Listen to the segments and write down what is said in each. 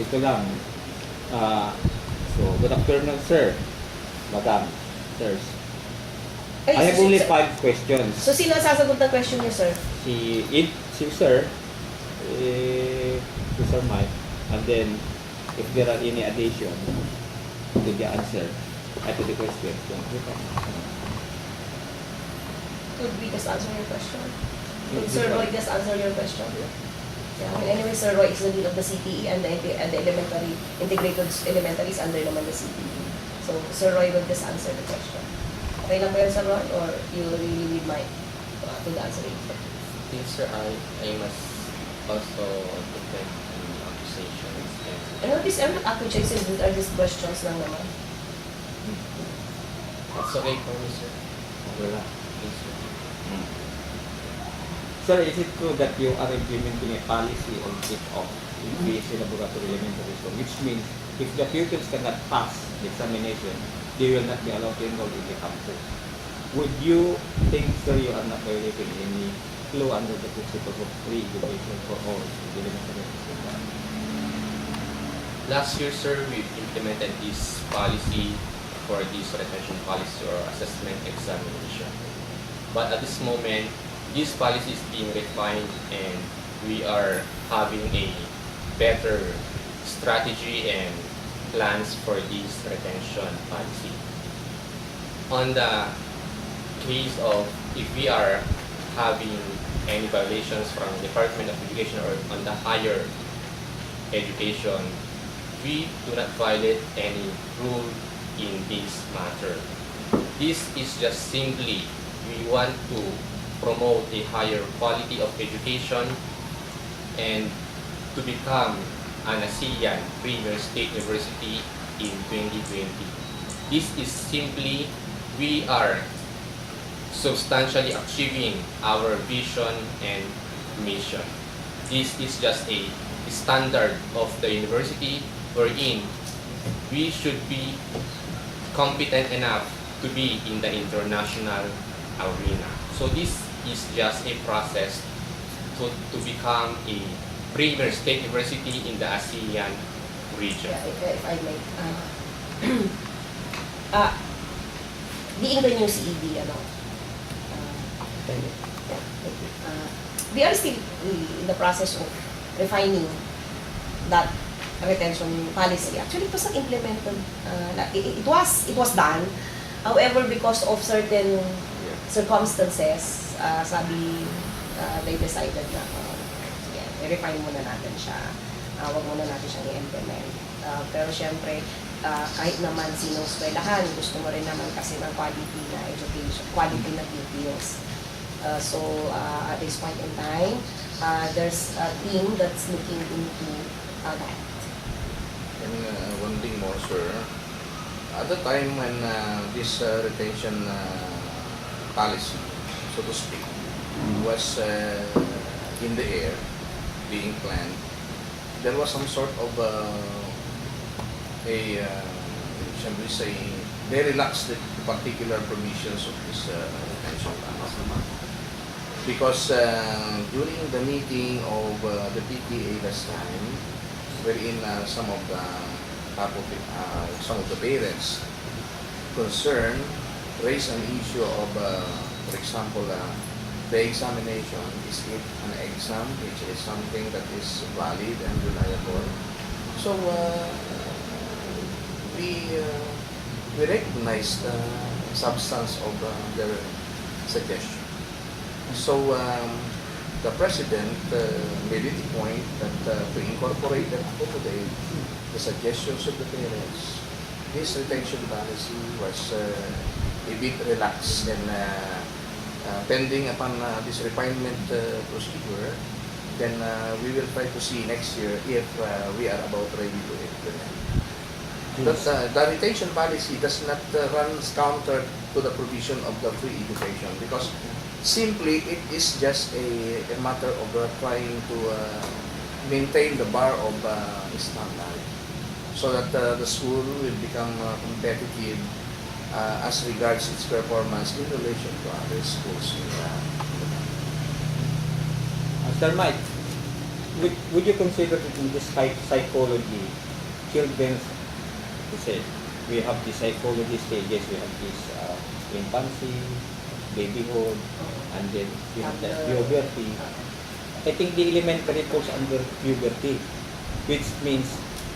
ito lang. So, good afternoon, sir. Madam, sirs. I have only 5 questions. So, sino ang sasagot ng question niyo, sir? Si sir, si Sir Mike, and then if there are any addition to the answer, to the question. Could we just answer your question? Could Sir Roy just answer your question? Yeah. Well, anyway, Sir Roy is the dean of the CTE and the elementary, integrated elementaries under naman the CTE. So, Sir Roy will just answer the question. Okay lang ba yun, Sir Roy? Or you really need Mike to answer it? Yes, sir. I must also defend the accusations. And these are not accusations, these are just questions lang naman. That's okay for me, sir. Wala. Yes, sir. Sir, is it true that you are implementing a policy on kick-off in PSU laboratory elementary school, which means if the pupils cannot pass the examination, they will not be allowed to enroll in the campus? Would you think, sir, you are not violating any law under the principles of free education for all in the elementary school? Last year, sir, we implemented this policy for this retention policy or assessment examination. But at this moment, this policy is being refined and we are having a better strategy and plans for this retention policy. On the case of if we are having any violations from the Department of Education or on the higher education, we do not violate any rule in this matter. This is just simply we want to promote a higher quality of education and to become an ASEAN Premier State University in 2020. This is simply we are substantially achieving our vision and mission. This is just a standard of the university wherein we should be competent enough to be in the international arena. So this is just a process to become a premier state university in the ASEAN region. Yeah, if I may. Being the new CED, we are still in the process of refining that retention policy. Actually, it was not implemented. It was done. However, because of certain circumstances, they decided na i-refine muna natin siya. Wag muna natin siyang i-implement. Pero syempre, kahit naman sinong eskwelahan, gusto mo rin naman kasi ng quality na education, quality na pupils. So, at this point in time, there's a team that's looking into that. And one thing more, sir. At the time when this retention policy, so to speak, was in the air, being planned, there was some sort of shall we say, they relaxed the particular provisions of this retention policy. Because during the meeting of the PTA last time, wherein some of the parents concerned raised an issue of, for example, the examination, is it an exam which is something that is valid and reliable? So we recognize the substance of their suggestion. So the President made it a point that to incorporate and accommodate the suggestions of the parents, this retention policy was a bit relaxed and pending upon this refinement procedure, then we will try to see next year if we are about ready to implement. But the retention policy does not run counter to the provision of the free education because simply it is just a matter of trying to maintain the bar of standard so that the school will become competitive as regards its performance in relation to other schools in the Sir Mike, would you consider that in this psychology, children's, say, we have the psychology stages, we have this infancy, babyhood, and then we have the puberty. I think the elementary falls under puberty, which means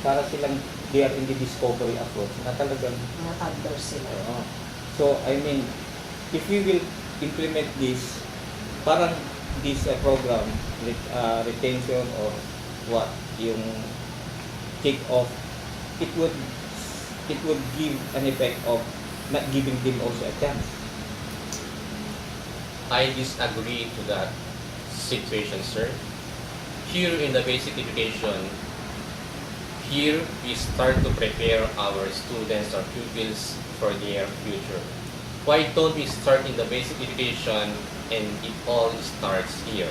para silang they are in the discovery approach na talagang Mga toddlers sila. so I mean, if we will implement this, parang this program, retention or what, yung take off, it would give an effect of not giving them also a chance. I disagree to that situation, sir. Here in the basic education, here we start to prepare our students or pupils for their future. Why don't we start in the basic education and it all starts here?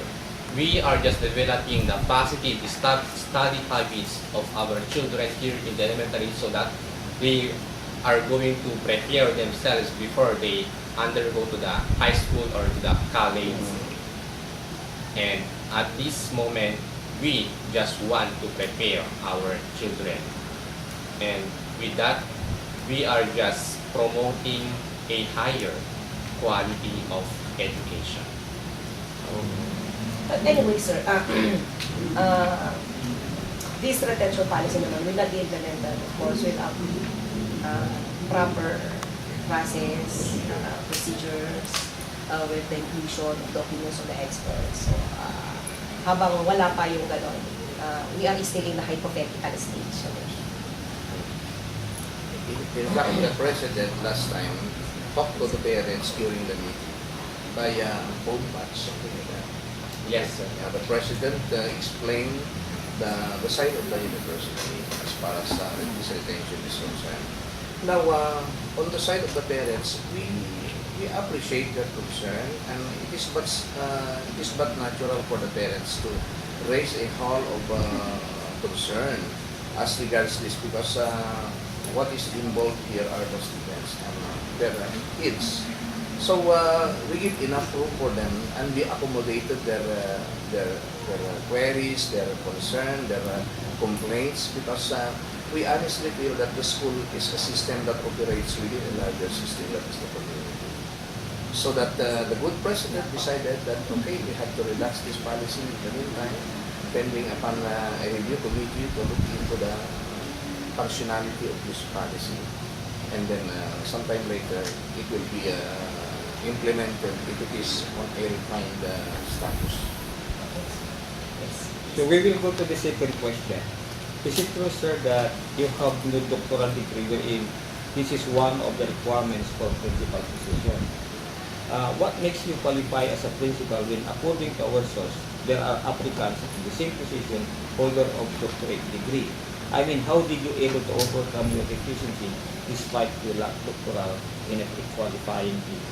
We are just developing the positive study habits of our children here in the elementary so that they are going to prepare themselves before they undergo to the high school or to the college. And at this moment, we just want to prepare our children. And with that, we are just promoting a higher quality of education. But anyway, sir, this retention policy naman will not be implemented, of course, without proper process, procedures, with the inclusion of the opinions of the experts. So, habang wala pa yung gano'n, we are still in the hypothetical stage. So, In fact, the President last time talked to the parents during the meeting by phone patch, something like that. Yes, sir. The President explained the side of the university as far as this retention is concerned. Now, on the side of the parents, we appreciate their concern, and it is but natural for the parents to raise a hall of concern as regards this, because what is involved here are the students and their kids. So we give enough room for them, and we accommodated their queries, their concern, their complaints, because we honestly feel that the school is a system that operates within a larger system that is the community. So that the good president decided that, okay, we have to relax this policy in the meantime, pending upon a review committee to look into the functionality of this policy. And then sometime later, it will be implemented if it is on a refined status. So we will go to the second question. Is it true, sir, that you have no doctoral degree wherein this is one of the requirements for principal position? What makes you qualify as a principal when, according to our source, there are applicants in the same position holder of doctorate degree? I mean, how did you able to overcome your deficiency despite you lack doctoral in a qualifying field?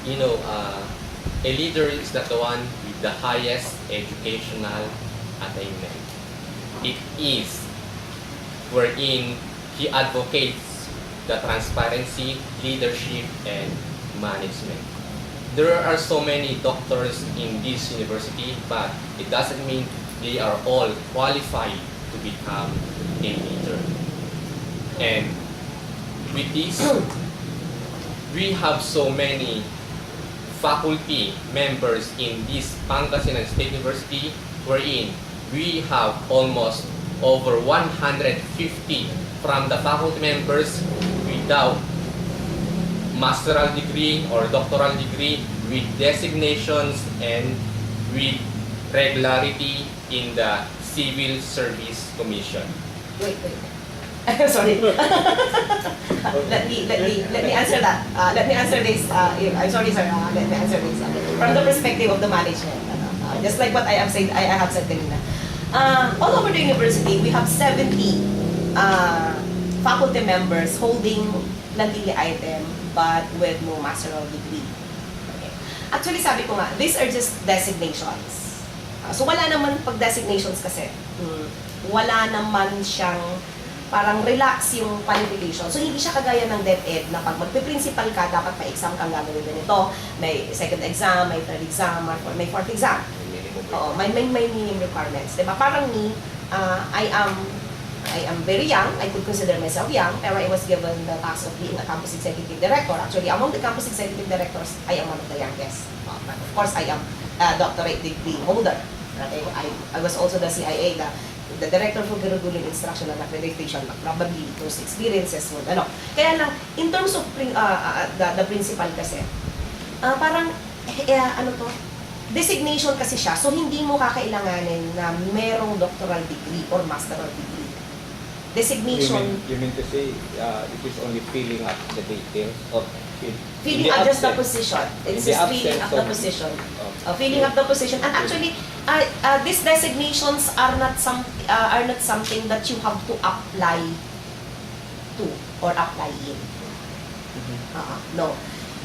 You know, a leader is not the one with the highest educational attainment. It is wherein he advocates the transparency, leadership, and management. There are so many doctors in this university, but it doesn't mean they are all qualified to become a leader. And with this, we have so many faculty members in this Pangasinan State University, wherein we have almost over 150 from the faculty members without masteral degree or doctoral degree, with designations and with regularity in the Civil Service Commission. Wait. Sorry. let me answer that. Let me answer this. I'm sorry, sir. Let me answer this from the perspective of the management. Just like what I have said kanina. All over the university, we have 70 faculty members holding Lantili item but with no masteral degree. Okay. Actually, sabi ko nga, these are just designations. So wala naman pag designations kasi. Wala naman siyang parang relax yung qualification. So, hindi siya kagaya ng DepEd na pag magpe-principal ka, dapat may exam kang gagawin ganito. May second exam, may third exam, may fourth exam. Oo, may minimum requirements. Diba? Parang me, I am very young. I could consider myself young, pero I was given the task of being a campus executive director. Actually, among the campus executive directors, I am one of the youngest. But of course, I am a doctorate degree holder. I was also the CIA, the Director for Curriculum Instruction and Accreditation, probably those experiences would, ano. Kaya lang, in terms of the principal kasi, parang, ano to, designation kasi siya, so hindi mo kakailanganin na merong doctoral degree or masteral degree. Designation. You mean to say it is only filling up the details or filling up just the position. It's just filling up the position. Filling up the position. And actually, these designations are not something that you have to apply to or apply in. No.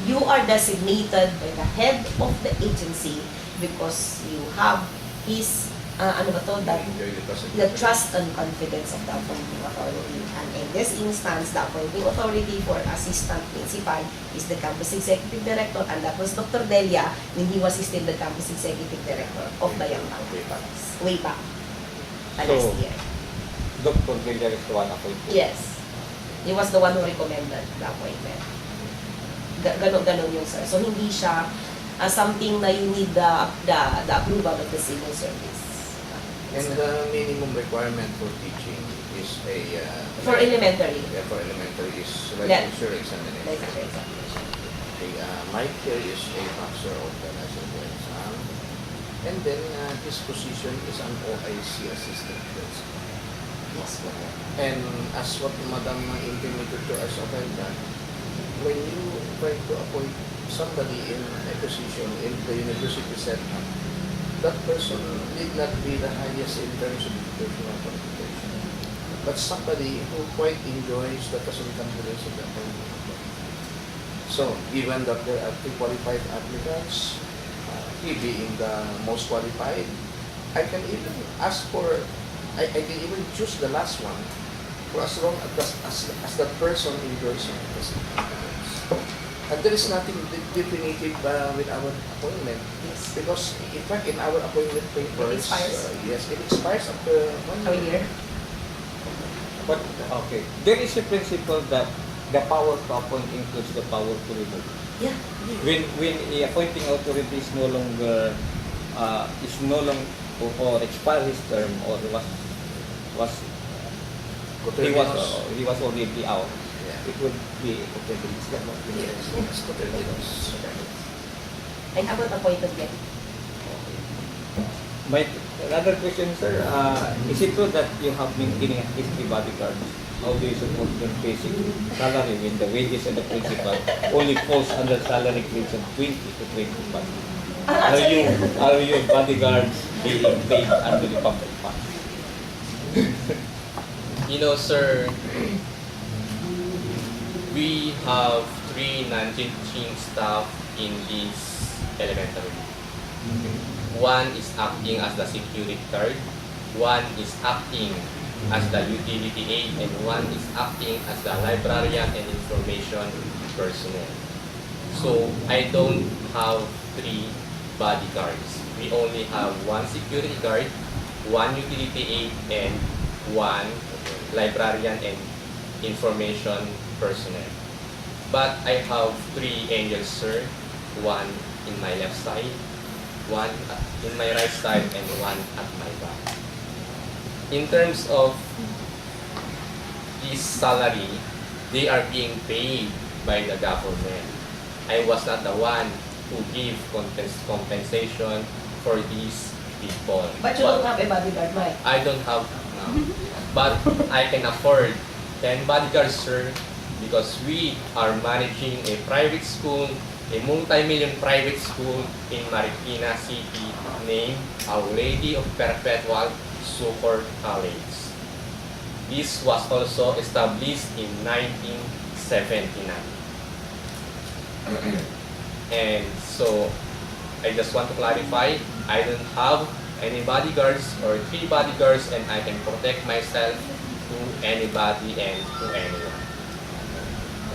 You are designated by the head of the agency because you have his the trust and confidence of the appointing authority. And in this instance, the appointing authority for assistant principal is the campus executive director, and that was Dr. Delia when he was still the campus executive director of Bayambang way back last year. Dr. Delia is the one appointed? Yes. He was the one who recommended the appointment. Ganon yung sir. So hindi siya something na you need the approval of the civil service. And the minimum requirement for teaching is a... for elementary. Yeah, for elementary is Licensure examination. Licensure examination. Okay, Mike here is a master of the licensure exam. And then his position is an OIC assistant principal. Yes, po. And as what Madam intimated to us about that, when you try to appoint somebody in a position in the university setup, that person need not be the highest in terms of educational qualification, but somebody who quite enjoys the circumstances of the appointment. So, given that there are 2 qualified applicants, he being the most qualified, I can even ask for, I can even choose the last one, for as long as that person enjoys it. And there is nothing definitive with our appointment. Yes. Because in fact, in our appointment papers, It expires. Yes, it expires after 1 year. But, okay. There is a principle that the power to appoint includes the power to remove. Yeah. When the appointing authority is no longer or expired his term or he was already out, it would be I haven't appointed yet. My another question, sir, is it true that you have maintaining at least 3 bodyguards? How do you support your basic salary when the wages of the principal only falls under salary grades of 20 to 25? Are your bodyguards being paid under the public fund? You know, sir, we have 3 non-teaching staff in this elementary. One is acting as the security guard, one is acting as the utility aide, and one is acting as the librarian and information personnel. So I don't have 3 bodyguards. We only have 1 security guard, 1 utility aide, and 1 librarian and information personnel. But I have 3 angels, sir. 1 in my left side, 1 in my right side, and 1 at my back. In terms of this salary, they are being paid by the government. I was not the one who give compensation for these people. But you don't have a bodyguard, Mike. I don't have now. But I can afford 10 bodyguards, sir, because we are managing a private school, a multi-million private school in Marikina City named Our Lady of Perpetual Succor College. This was also established in 1979. And so, I just want to clarify, I don't have any bodyguards or 3 bodyguards, and I can protect myself to anybody and to anyone.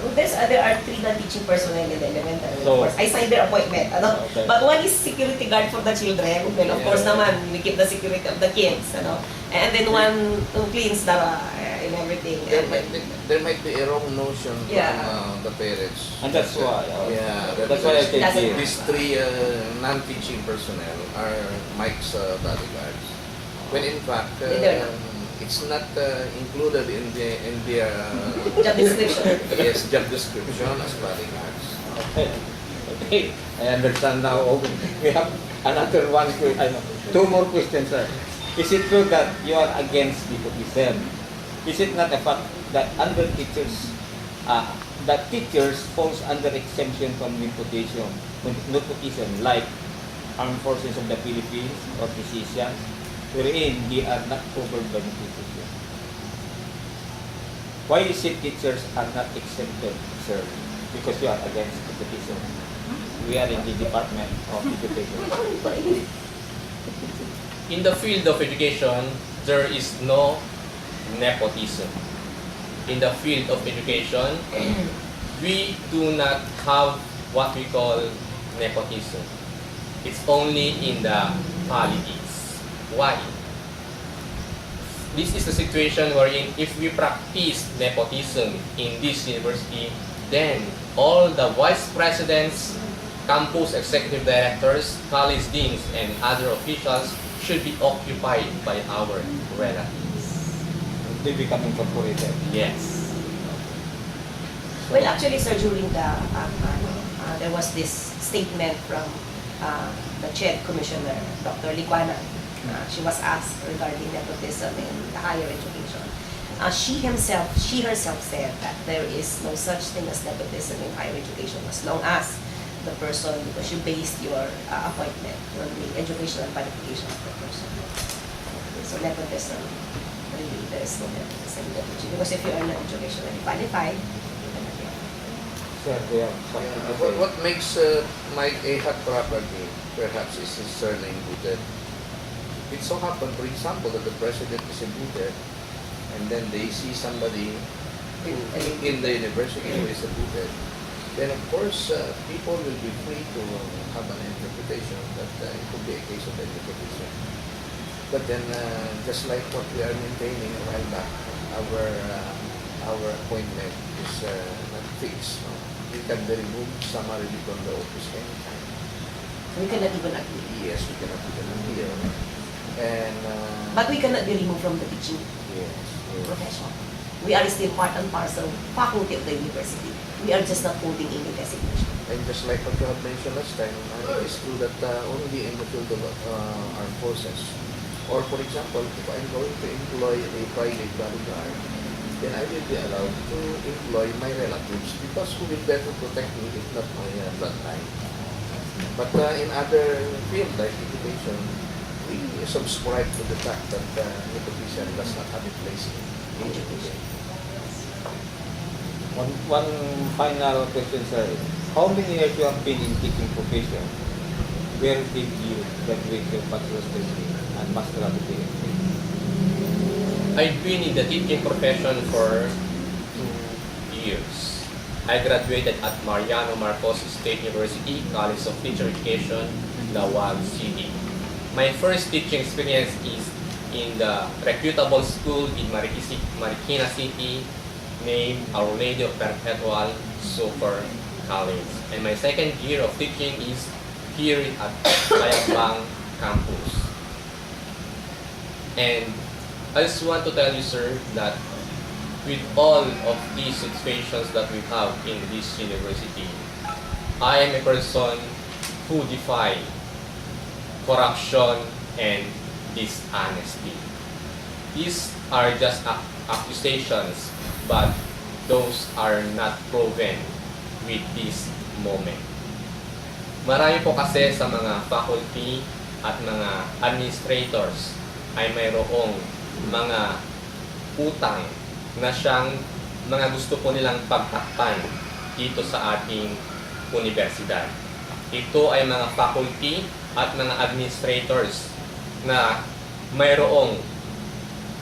There are 3 non-teaching personnel in the elementary. So- Of course, I signed their appointment. Ano? Okay. But one is security guard for the children. Well, of Yeah. course naman, we keep the security of the kids. Ano? And then one who cleans the and everything. There might be a wrong notion Yeah. from the parents. And that's why. Yeah, That's why I Doesn't take you. These 3 non-teaching personnel are Mike's bodyguards. When in fact, They're not. it's not included in their Job description. yes, job description as bodyguards. Okay. Okay. I understand now. Okay. We have another one. 2 more questions, sir. Is it true that you are against nepotism? Is it not a fact that under teachers, that teachers falls under exemption from nepotism, like armed forces of the Philippines or physicians, wherein they are not covered by nepotism? Why is it teachers are not exempted, sir? Because you are against nepotism. We are in the Department of Education. In the field of education, there is no nepotism. In the field of education, we do not have what we call nepotism. It's only in the politics. Why? This is the situation wherein if we practice nepotism in this university, then all the vice presidents, campus executive directors, college deans, and other officials should be occupied by our relatives. They become incorporated. Yes. Well, actually, sir, during the there was this statement from the CHED Commissioner, Dr. Liquana. She was asked regarding nepotism in the higher education. She herself said that there is no such thing as nepotism in higher education as long as the person, because you based your appointment on the educational qualification of the person. Okay, so nepotism, really, there is no nepotism in education. Because if you are not educationally qualified, you cannot be appointed. Sir, they are Yeah. What makes Mike a hot property perhaps is his surname Butet. It so happened, for example, that the president is a Butet, and then they see somebody in the university who is a Butet. Then of course, people will be free to have an interpretation that it could be a case of nepotism. But then, just like what we are maintaining a while back, our appointment is not fixed. No? We can be removed summarily from the office anytime. We cannot even agree. Yes, we cannot even appear. And But we cannot be removed from the teaching yes, yes. profession. We are still part and parcel faculty of the university. We are just not holding any designation. And just like what you have mentioned last time, it is true that only in the field of armed forces, or for example, if I'm going to employ a private bodyguard, then I will be allowed to employ my relatives because who will better protect me if not my bloodline. But in other fields like education, we subscribe to the fact that nepotism does not have a place in education. One final question, sir. How many years you have been in teaching profession? Where did you graduate your bachelor's degree and master's degree? I've been in the teaching profession for 2 years. I graduated at Mariano Marcos State University, College of Teacher Education, Lawag City. My first teaching experience is in the reputable school in Marikina City, named Our Lady of Perpetual Super College. And my second year of teaching is here at Bayambang campus. And I just want to tell you, sir, that with all of these situations that we have in this university, I am a person who defy corruption and dishonesty. These are just accusations, but those are not proven with this moment. Marami po kasi sa mga faculty at mga administrators ay mayroong mga utang na siyang mga gusto po nilang pagtakpan dito sa ating universidad. Ito ay mga faculty at mga administrators na mayroong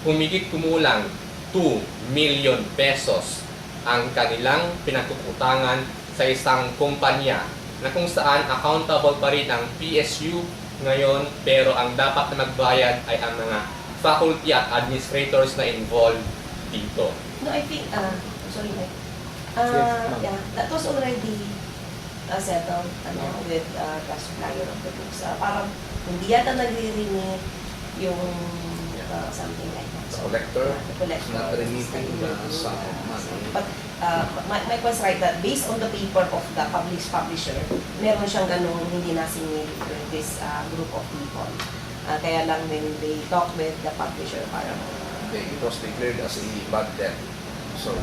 humigit kumulang 2 million pesos ang kanilang pinagkukutangan sa isang kumpanya na kung saan accountable pa rin ang PSU ngayon, pero ang dapat na magbayad ay ang mga faculty at administrators na involved dito. No, I think, sorry, Mike. Yes, ma'am. Yeah, that was already settled with the supplier of the books. Parang hindi yata nagre-remit yung something like that. The collector The collector is not remitting the sum of money. But Mike was right that based on the paper of the publisher, meron siyang ganung hindi nasingil with this group of people. Kaya lang when they talk with the publisher, parang It was declared as a bad debt. So,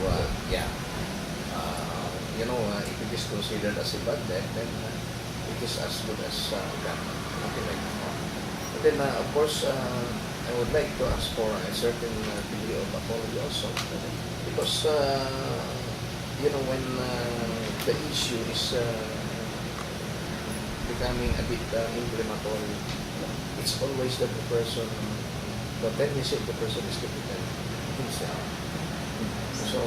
yeah. If it is considered as a bad debt, then it is as good as gone. Something like that. But then, of course, I would like to ask for a certain degree of apology also. Because, when the issue is becoming a bit inflammatory, it's always that the tendency of the person is to defend himself. So,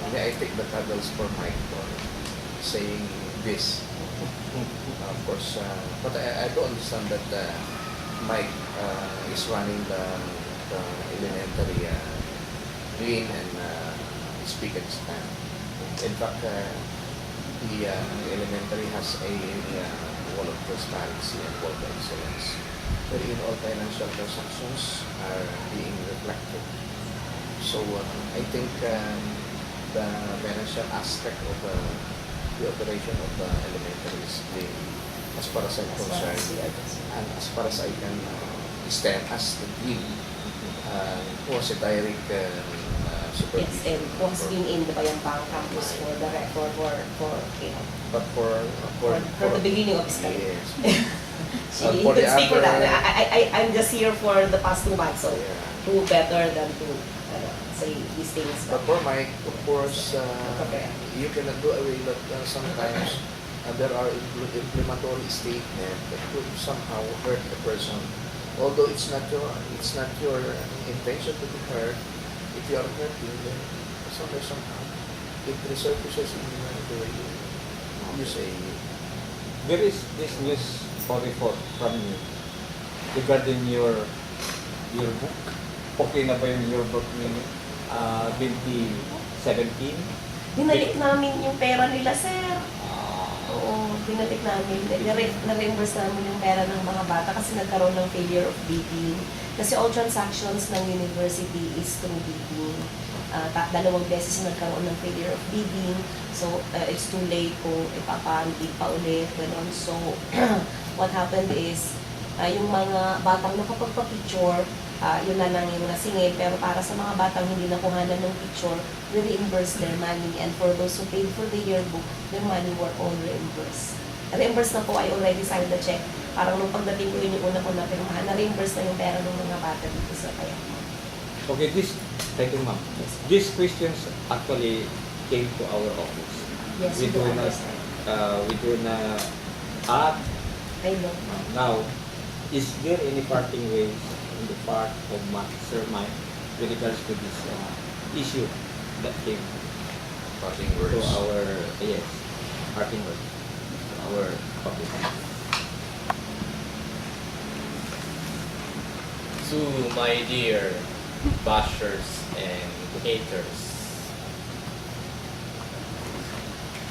I take the cuddles for Mike for saying this. Of course, but I do understand that Mike is running the elementary wing and speak at stand. In fact, the elementary has a wall of transparency and wall of excellence, wherein all financial transactions are being reflected. So I think the financial aspect of the operation of the elementary is clear, as far as I'm concerned, and as far as I can stand as the dean, who was a direct supervision. yes, and was been in the Bayambang campus for the But for the beginning of his career. Yes. She For the could speak for that. other- I'm just here for the past 2 months, so Yeah. who better than to say these things. But for Mike, of course, you cannot do away that sometimes there are inflammatory statements that could somehow hurt the person. Although it's not your intention to be hurt, if you are hurting, then somehow it resurfaces in the way you say. There is this news report from you regarding your book. Okay na ba yung your book ni 2017? Binalik namin yung pera nila, sir. Oo, binalik namin. Na-reimburse namin yung pera ng mga bata kasi nagkaroon ng failure of bidding. Kasi all transactions ng university is through bidding. 2 beses nagkaroon ng failure of bidding. So, it's too late kung ipapabid pa ulit. Ganun. So, what happened is, yung mga batang nakapagpa-picture, yun na lang yung nasingil. Pero para sa mga batang hindi nakuhanan ng picture, we reimburse their money. And for those who paid for the yearbook, their money were all reimbursed. Reimbursed na po, I already signed the check. Parang nung pagdating ko yun yung una ko na pirmahan, na-reimburse na yung pera ng mga bata dito sa Bayambang. Okay, thank you, ma'am. These questions actually came to our office. Yes, We we do do not, understand. we do not act. I know. Now, is there any parting ways on the part of Sir Mike with regards to this issue that came Parting to words. our, yes, parting words to our public? To my dear bashers and haters,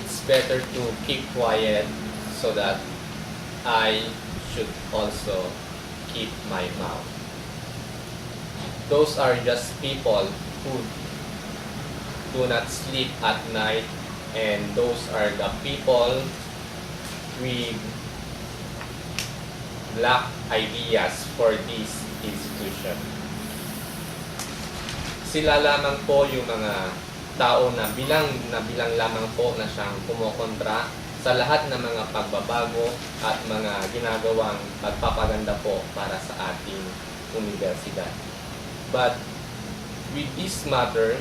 it's better to keep quiet so that I should also keep my mouth. Those are just people who do not sleep at night, and those are the people with black ideas for this institution. Sila lamang po yung mga tao na bilang lamang po na siyang kumokontra sa lahat ng mga pagbabago at mga ginagawang pagpapaganda po para sa ating universidad. But with this matter,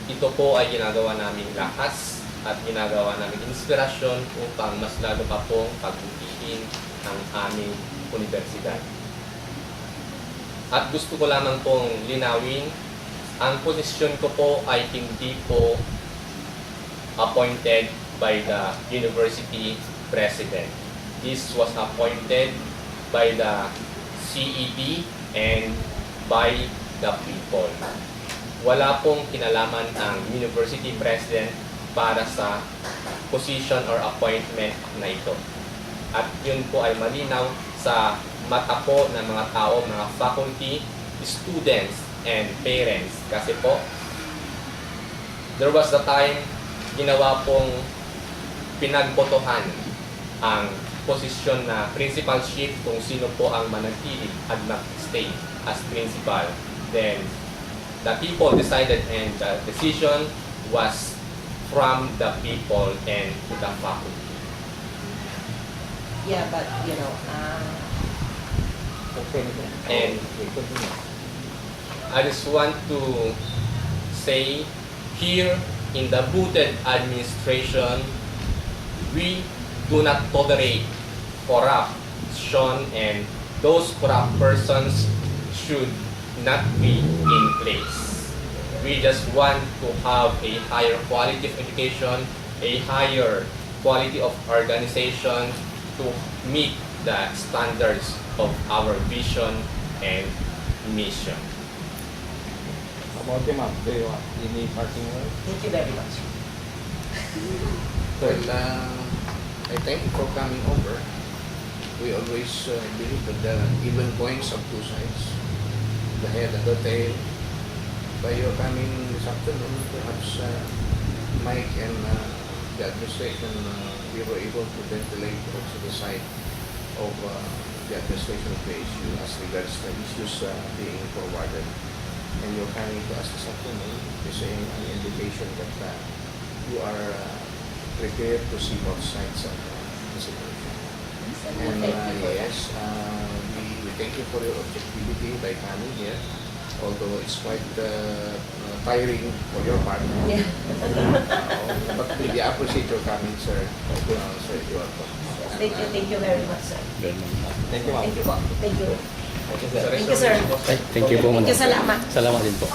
ito po ay ginagawa namin lakas at ginagawa namin inspirasyon upang mas lalo pa pong pagbutihin ang aming universidad. At gusto ko lamang pong linawin ang posisyon ko po ay hindi po appointed by the university president. This was appointed by the CED and by the people. Wala pong kinalaman ang university president para sa position or appointment na ito. At yun po ay malinaw sa mata po ng mga tao, mga faculty, students, and parents. Kasi po, there was the time ginawa pong pinagbotohan ang posisyon na principalship kung sino po ang manatili at mag-stay as principal. Then, the people decided and the decision was from the people and the faculty. Yeah, but And I just want to say here in the booted administration, we do not tolerate corruption, and those corrupt persons should not be in place. We just want to have a higher quality of education, a higher quality of organization to meet the standards of our vision and mission. About the ma'am, do you want any parting words? thank you very much. Well, I thank you for coming over. We always believe that there are even coins of two sides, the head and the tail. By your coming this afternoon, perhaps Mike and the administration, we were able to ventilate also the side of the administration of PSU as regards the issues being forwarded. And you're coming to us this afternoon is an indication that you are prepared to see both sides of the situation. And yes, we thank you for your objectivity by coming here, although it's quite tiring for your part. Yeah. But we appreciate your coming, sir, to answer your questions. Thank you very much, sir. Thank you, ma'am. Thank you po. Thank you. Thank you, sir. Thank you, sir. Thank you po. Thank you, salamat. Salamat din po.